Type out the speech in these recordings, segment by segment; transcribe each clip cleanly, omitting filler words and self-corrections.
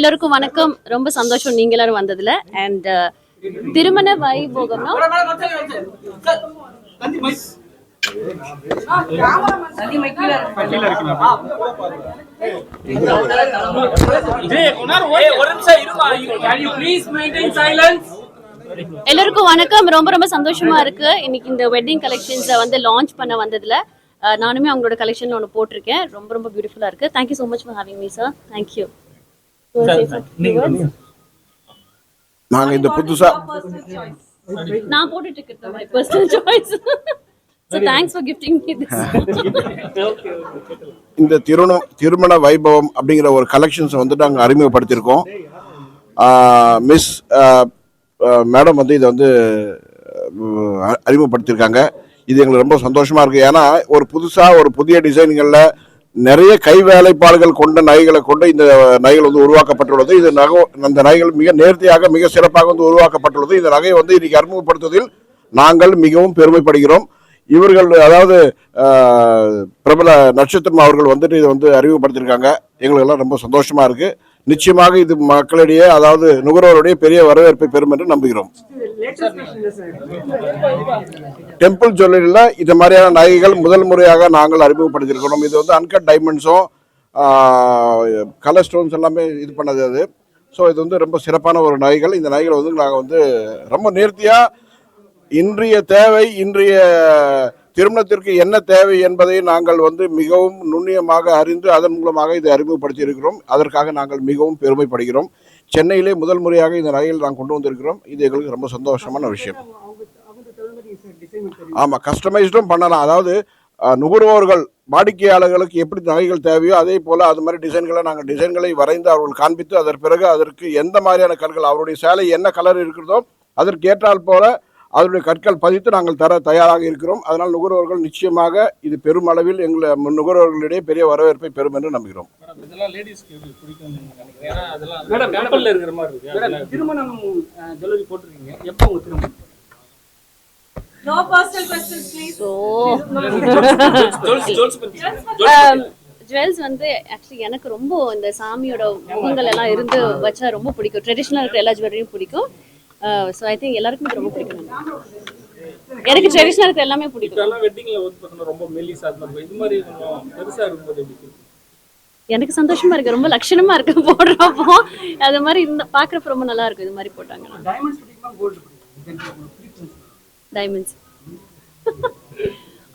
எல்லோருக்கும் வணக்கம். ரொம்ப சந்தோஷம் நீங்க எல்லாரும் வந்ததுல. அண்ட் திருமண வைபோகம்னா எல்லாருக்கும் வணக்கம். ரொம்ப ரொம்ப சந்தோஷமா இருக்கு இன்னைக்கு இந்த வெட்டிங் கலெக்ஷன்ஸை வந்து லான்ச் பண்ண வந்ததுல. நானுமே அவங்களோட கலெக்ஷன்ல ஒன்று போட்டிருக்கேன். ரொம்ப ரொம்ப பியூட்டிஃபுல்லா இருக்கு. Thank you so much for having me sir. Thank you. நாங்க இந்த புதுசா நான் போட்டுட்டு இருக்கிறது my personal choice. So thanks for gifting me this. இந்த திருமண வைபவம் அப்படிங்கிற ஒரு கலெக்ஷன்ஸ் வந்து நாங்கள் அறிமுகப்படுத்தியிருக்கோம். மிஸ் மேடம் வந்து இதை வந்து அறிமுகப்படுத்தியிருக்காங்க. இது எங்களுக்கு ரொம்ப சந்தோஷமா இருக்கு. ஏன்னா ஒரு புதிய டிசைன்களில் நிறைய கை வேலைப்பாடுகள் கொண்ட நகைகளை கொண்டு இந்த நகைகள் வந்து உருவாக்கப்பட்டுள்ளது. இது அந்த நகைகள் மிக நேர்த்தியாக மிக சிறப்பாக வந்து உருவாக்கப்பட்டுள்ளது. இந்த நகையை வந்து இன்னைக்கு அறிமுகப்படுத்துவதில் நாங்கள் மிகவும் பெருமைப்படுகிறோம். இவர்கள் அதாவது பிரபல நட்சத்திரம் அவர்கள் வந்துட்டு இதை வந்து அறிமுகப்படுத்தியிருக்காங்க. எங்களுக்கு எல்லாம் ரொம்ப சந்தோஷமா இருக்கு. நிச்சயமாக இது மக்களிடையே அதாவது நுகர்வோருடைய பெரிய வரவேற்பை பெறும் என்று நம்புகிறோம். டெம்பிள் ஜுவல்லரியில் இந்த மாதிரியான நகைகள் முதல் முறையாக நாங்கள் அறிமுகப்படுத்தியிருக்கிறோம். இது வந்து அன்கட் டைமண்ட்ஸும் கலர் ஸ்டோன்ஸ் எல்லாமே இது பண்ணது அது. ஸோ இது வந்து ரொம்ப சிறப்பான ஒரு நகைகள். இந்த நகைகள் வந்து நாங்கள் வந்து ரொம்ப நேர்த்தியாக இன்றைய திருமணத்திற்கு என்ன தேவை என்பதை நாங்கள் வந்து மிகவும் நுண்ணியமாக அறிந்து அதன் மூலமாக இதை அறிமுகப்படுத்தி இருக்கிறோம். அதற்காக நாங்கள் மிகவும் பெருமைப்படுகிறோம். சென்னையிலே முதல் முறையாக இந்த நகையில் நாங்கள் கொண்டு வந்திருக்கிறோம். இது எங்களுக்கு ரொம்ப சந்தோஷமான விஷயம். ஆமாம், கஸ்டமைஸ்டும் பண்ணலாம். அதாவது நுகர்வோர்கள் வாடிக்கையாளர்களுக்கு எப்படி நகைகள் தேவையோ அதே போல் அது மாதிரி டிசைன்களை வரைந்து அவர்கள் காண்பித்து அதற்கு எந்த மாதிரியான கற்கள் அவருடைய சேலை என்ன கலர் இருக்கிறதோ அதற்கு ஏற்றால் போல அதனுடைய கற்கள் பதித்து நாங்கள் தர தயாராக இருக்கிறோம். அதனால் நுகர்வோர்கள் நிச்சயமாக இது பெருமளவில் நுகர்வோர்களிடையே பெரிய வரவேற்பை பெறும் என்று நம்புகிறோம். ஜுவல்ஸ் வந்து ஆக்சுவலி எனக்கு ரொம்ப இந்த சாமியோட முகங்கள் எல்லாம் இருந்து வச்சா ரொம்ப பிடிக்கும். ட்ரெடிஷ்னலாக இருக்கிற எல்லா ஜுவல்லரியும் பிடிக்கும். ஸோ ஐ திங்க் எல்லாருக்கும் ரொம்ப பிடிக்கும். எனக்கு ட்ரெடிஷ்னல் இருக்கிற எல்லாமே பிடிக்கும். எனக்கு சந்தோஷமா இருக்கு. ரொம்ப லட்சணமா இருக்கு போடுறப்போ. அது மாதிரி பாக்குறப்ப ரொம்ப நல்லா இருக்கும். இது மாதிரி போட்டாங்கன்னா diamonds.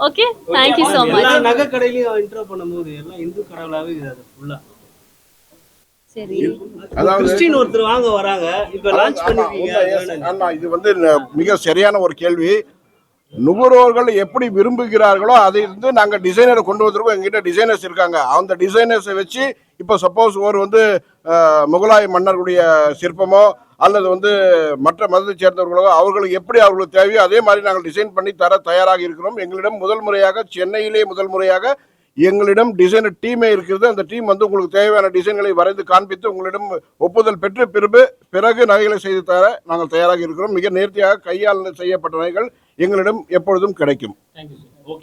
Okay, thank you so much. நகை கடையில இன்ட்ரோ பண்ணும்போது எல்லாம் இந்து கடவுளாவே இது ஃபுல்லா. சரி, அதாவது கிறிஸ்டியன் ஒருத்தர் வாங்க வராங்க. இப்ப லான்ச் பண்ணிருக்கீங்க. இது வந்து மிக சரியான ஒரு கேள்வி. நுகர்வோர்கள் எப்படி விரும்புகிறார்களோ அதை வந்து நாங்கள் டிசைனரை கொண்டு வந்திருக்கோம். எங்ககிட்ட டிசைனர்ஸ் இருக்காங்க. அந்த டிசைனர்ஸை வச்சு இப்போ சப்போஸ் ஒரு முகலாய மன்னர்களுடைய சிற்பமோ அல்லது வந்து மற்ற மதத்தை சேர்ந்தவர்களோ அவர்களுக்கு எப்படி அவர்களுக்கு தேவையோ அதே மாதிரி நாங்கள் டிசைன் பண்ணி தர தயாராக இருக்கிறோம். எங்களிடம் சென்னையிலே முதல் முறையாக எங்களிடம் டிசைனர் டீமே இருக்கிறது. அந்த டீம் வந்து உங்களுக்கு தேவையான டிசைன்களை வரைந்து காண்பித்து உங்களிடம் ஒப்புதல் பெற்று பிறகு நகைகளை செய்து தர நாங்கள் தயாராக இருக்கிறோம். மிக நேர்த்தியாக கையால் செய்யப்பட்ட நகைகள் எங்களிடம் எப்பொழுதும் கிடைக்கும்.